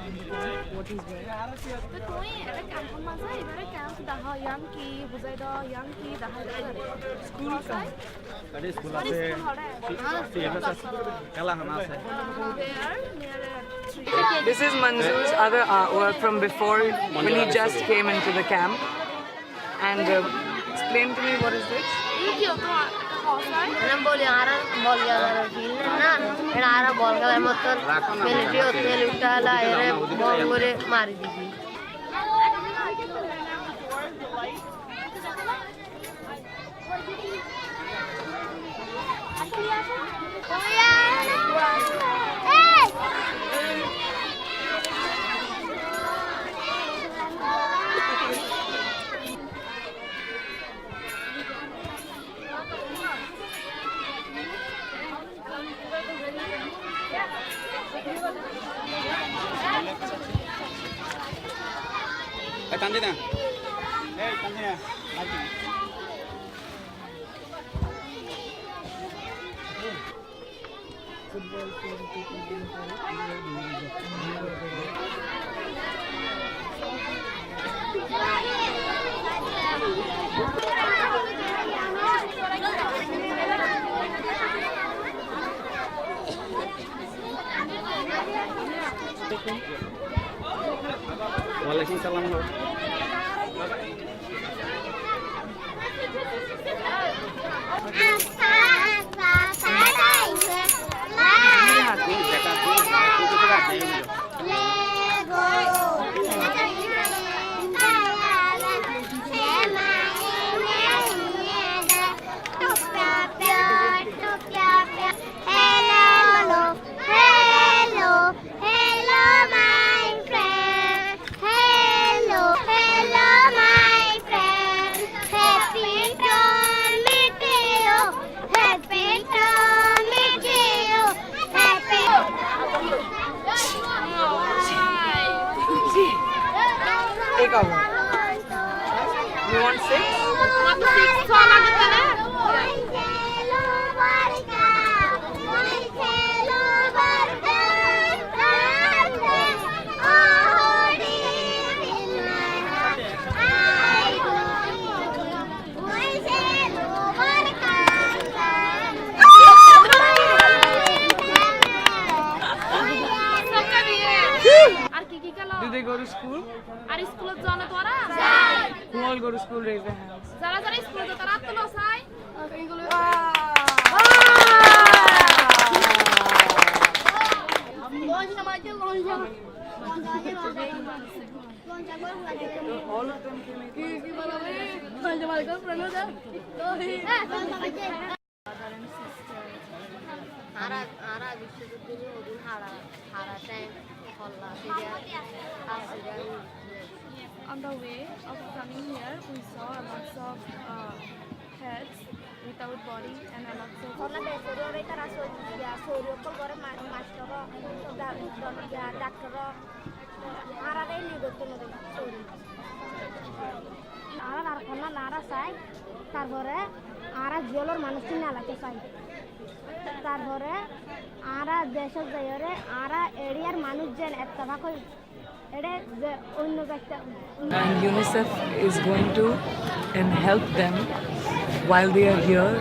What is where? The toy at a camp on my side, where a camp the young key, who's a young key, the school side. School আছে Kalahana আছে There, near a tree. This is Manzoor's other artwork from before when he just came into the camp. And explain to me, what is this? మనం బోలి ఆరా బోల్ గదర కిల్లనా ఎడ ఆరా బోల్ గదర మొత్తం military hotel ఉట్టాల ఎరే బొంగురే మారి దిగి Tandina. Hey, Tandina. Waalaikumsalam. Take over. You want 6? Do they go to school? Are you school of Zona Tora? Who all go to school? Raise their hands. Zara Zara school of Taratolo side. All of them came. आरा विश्वविद्यालय ओदुन हारा time हल्ला सिरिया On the way of coming here, we saw lots of heads without body and lots of. Karena besok mereka rasa ya sorry kok gore master doctor आरा रे नि गतो न sorry आरा नारखना नारा साइ তারপরে आरा জেলর মানুষ না লাগে সাই তারপরে আরা দেশে যাইরে আরা এরিয়ার মানুষজন একটাভাগ হই এডে যে অন্য একটা And UNICEF is going to help them while they are here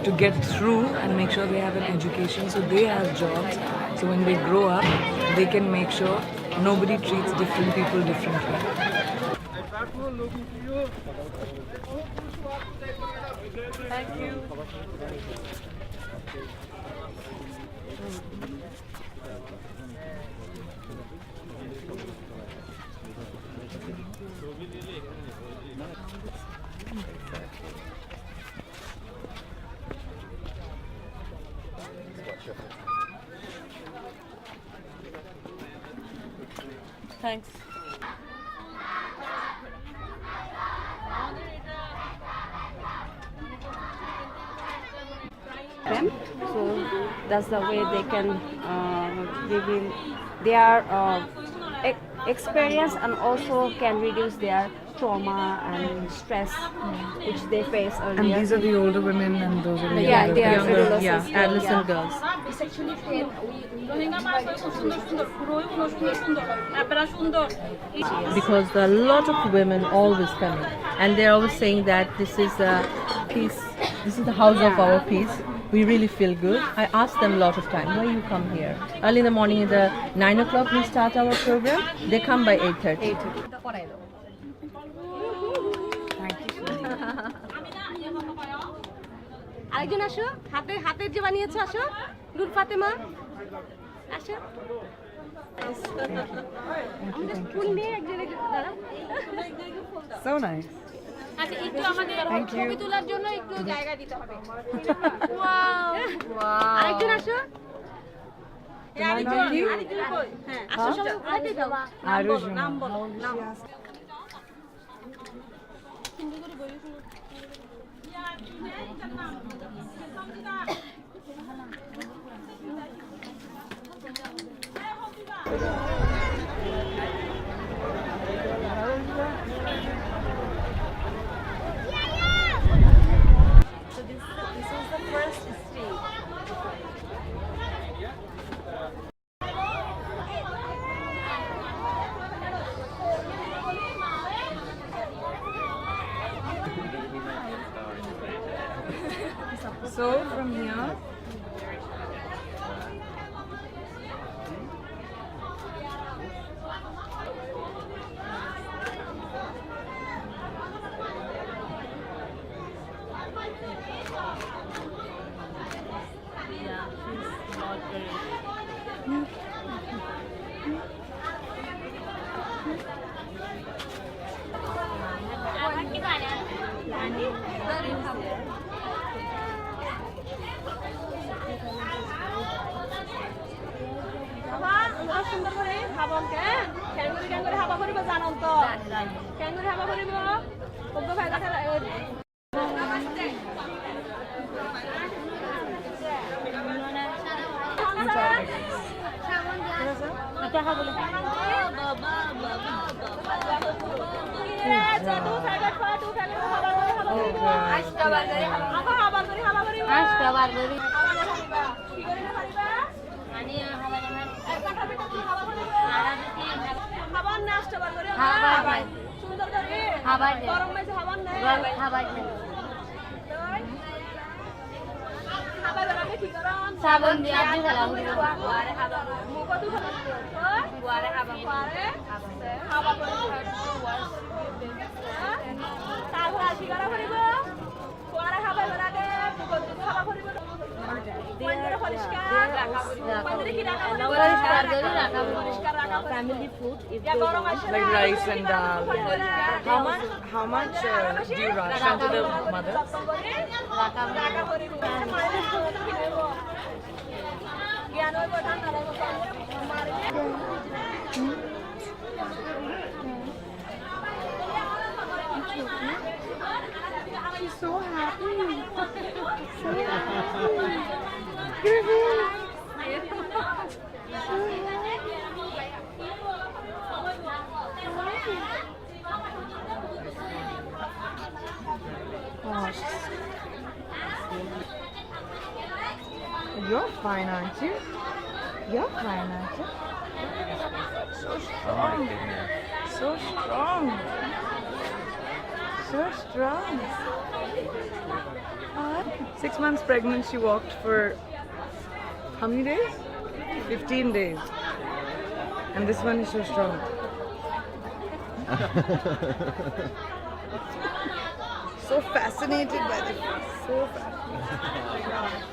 to get through and make sure they have an education so they have jobs. So when they grow up, they can make sure nobody treats different people differently. Thank you. Thanks. So that's the way they can give in their experience and also can reduce their trauma and stress which they face earlier. And these are the older women and those are the Yeah, they are younger, adolescents, adolescent yeah. girls. It's actually 10. Rohingya mas sundor puroi sundor apara sundor. Because there are a lot of women always coming, and they're always saying that this is a peace, this is the house of our peace. We really feel good. I ask them a lot of time, why you come here? Early in the morning, at the 9 o'clock we start our program. They come by 8:30. আরেকজন আসো, হাতের যে বানিয়েছো আসো, নূর ফাতেমা আসো। ফুল নিয়ে একজন দাঁড়াও। So nice. আচ্ছা একটু আমাদের ছবি তোলার জন্য একটু জায়গা দিতে হবে। আরেকজন আসো। আরেকজন কই? হ্যাঁ আসো সবাই উঠাতে দাও। নাম বলো নাম। So from here, সুন্দর করে হাবন ক্যাঙ্গুরি হাবা করিব জানো তো ক্যাঙ্গুরি হাবা করিব ওগো ভাই দেখা দেখা বলে খাবার না আসতে পারবে সুন্দর করে খাবার গরম মাঝে খাবার না খাবার খাবার আমি কি করম সাবান দিয়ে আদি গলাম গুয়ারে খাবার মুখ তো গুয়ারে খাবার খাবার করে তারপর আসি করা করিব গুয়ারে খাবার বানাবে মুখ তো খাবার করিব Family food is like rice and dal. How much do you ration to the mothers? She's so happy. So You're fine, aren't you? You're fine, aren't you? So strong. So strong. So strong. 6 months pregnant, she walked for how many days? 15 days. And this one is so strong. So fascinated by the face. So fascinated.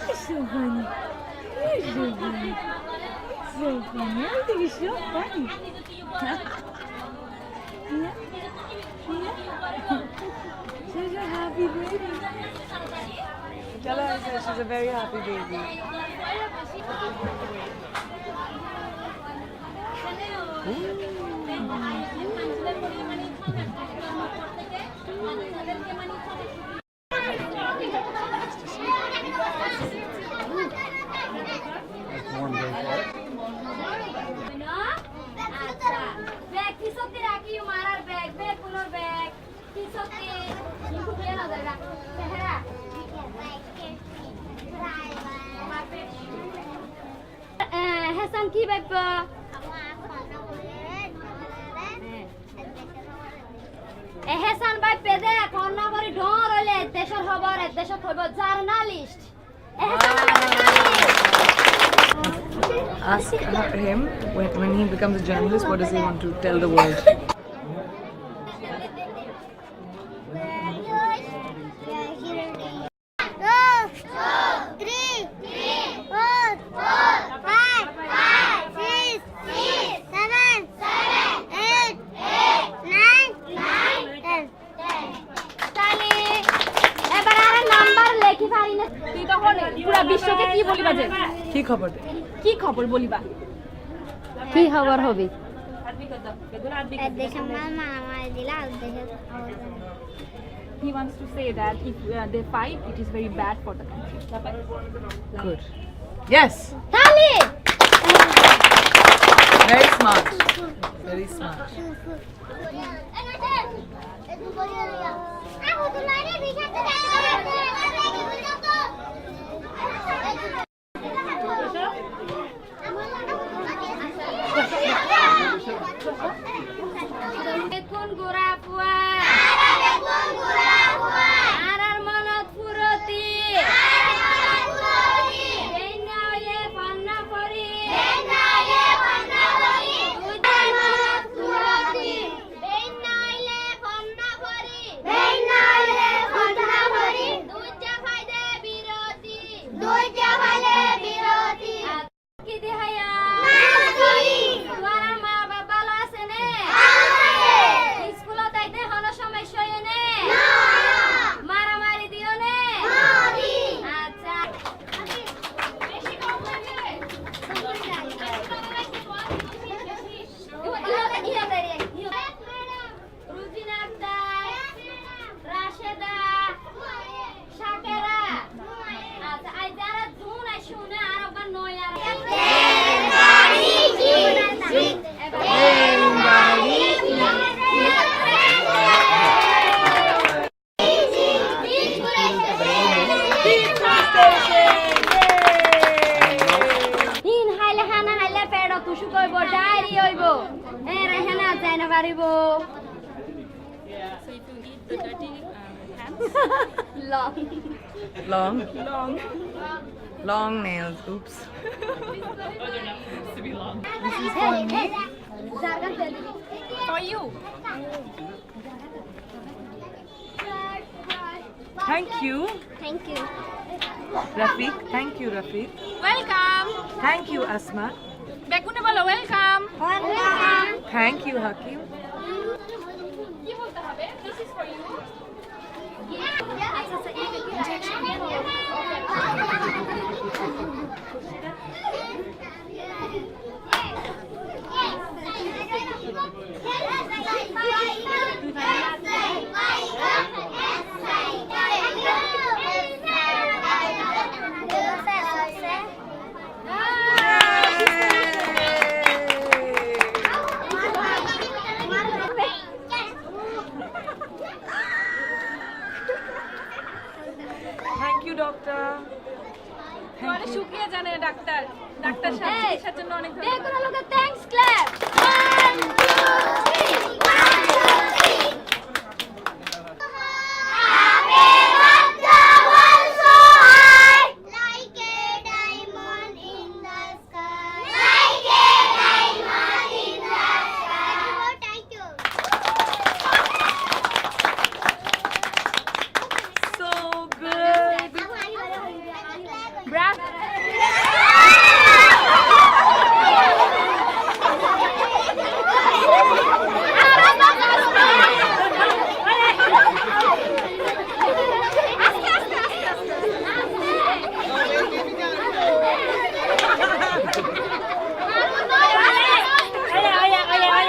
You're so funny. You're so funny. So funny. Everything is so funny. Yeah. She's a happy baby. Tell her I said she's a very happy baby. Bag, piece of the Raki, you are bag, bag, full of bag, piece of the হেসান কি vibe হেসান ভাই পেদে কন্যা করি ঢর হইলে দেশের খবর দেশত হইব journalist Ask him when he becomes a journalist, what does he want to tell the world? এবার আর নাম্বার লেখি পারি না তুই তখন পুরা বিশ্বকে কি বলিবা যে কি খবর দে? কি খবর বলিবা কি খবর হবে? He wants to say that if they fight, it is very bad for the country. Good. Yes. তালি Very smart. Very smart. দেখুন গোরা পুয়া আর আর মনত ফুরতি এই না হইলে পান্না পরি দুইটা মনত ফুরতি এই না হইলে পান্না পরি দুইটা ফাইদে বিরতি কি দেহায়া তোমার মা বাবা আছে নে স্কুলত আইতে হন সমস্যা এনে মারামারি দিও নে আচ্ছা রুজিনা আক্তার রাশেদা শাকেরা আচ্ছা আই যারা জুন আই শুনে আর ওখান নয় আর তিন হাইলে খানা হাইলে পেট তুসু কইব ডায়রি হইব এ রেহানা যাই না পারিব So if you eat the dirty hands, long Long nails. Oops. for you. Thank you, thank you Rafiq. Thank you, Rafiq. Welcome. Thank you, Asma. বেগুনে বলো welcome. Thank you, Hakim. কি বলতে হবে? This is for you. Thank you, doctor. অনেক শুকরিয়া জানে doctor সাহেব চিকিৎসার জন্য অনেক ধন্যবাদ দেখুন লোকে thanks clap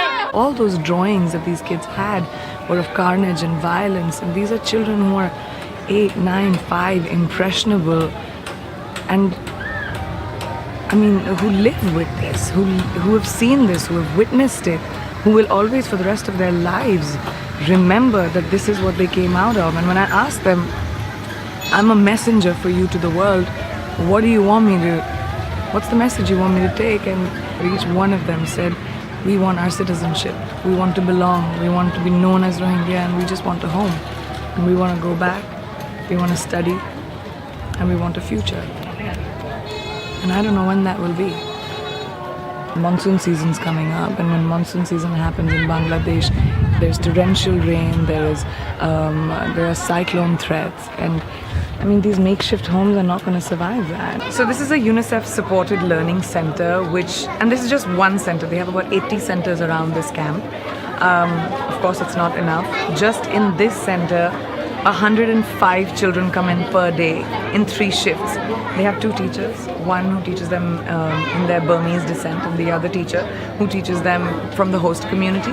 'Cause all those drawings that these kids had were of carnage and violence, and these are children who are 8, 9, 5, impressionable, and I mean, who live with this, who have seen this, who have witnessed it, who will always, for the rest of their lives, remember that this is what they came out of. And when I asked them, I'm a messenger for you to the world, what do you want me to, what's the message you want me to take? And each one of them said, we want our citizenship, we want to belong, we want to be known as Rohingya, and we just want a home. And we want to go back, we want to study, and we want a future. And I don't know when that will be. Monsoon season's coming up, and when monsoon season happens in Bangladesh, there's torrential rain, there are cyclone threats, and I mean, these makeshift homes are not going to survive that. So this is a UNICEF supported learning center, and this is just one center. They have about 80 centers around this camp. Of course, it's not enough. Just in this center, 105 children come in per day in 3 shifts. They have 2 teachers, one who teaches them in their Burmese descent, and the other teacher who teaches them from the host community.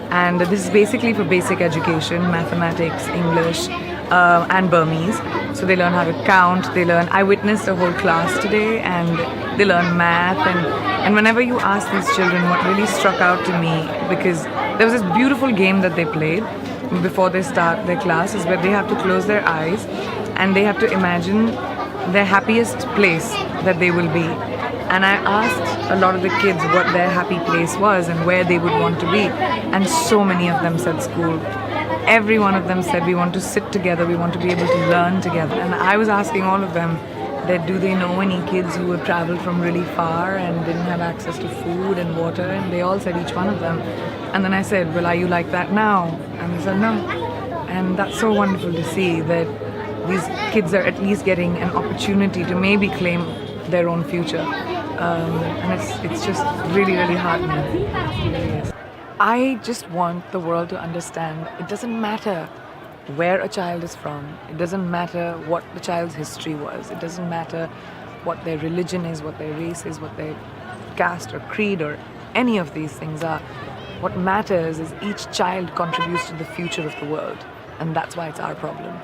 And this is basically for basic education, mathematics, English, and Burmese. So they learn how to count, I witnessed a whole class today, and they learn math, and whenever you ask these children, what really struck out to me, because there was this beautiful game that they played before they start their class, is where they have to close their eyes and they have to imagine their happiest place that they will be. And I asked a lot of the kids what their happy place was and where they would want to be, and so many of them said school. Every one of them said, we want to sit together, we want to be able to learn together. And I was asking all of them that do they know any kids who have traveled from really far and didn't have access to food and water, and they all said, each one of them. And then I said, well, are you like that now? And they said, no. And that's so wonderful to see that these kids are at least getting an opportunity to maybe claim their own future. And it's just really, really heartening. It really is. I just want the world to understand it doesn't matter where a child is from, it doesn't matter what the child's history was, it doesn't matter what their religion is, what their race is, what their caste or creed or any of these things are. What matters is each child contributes to the future of the world, and that's why it's our problem.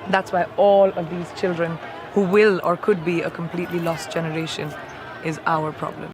That's why all of these children who will or could be a completely lost generation is our problem.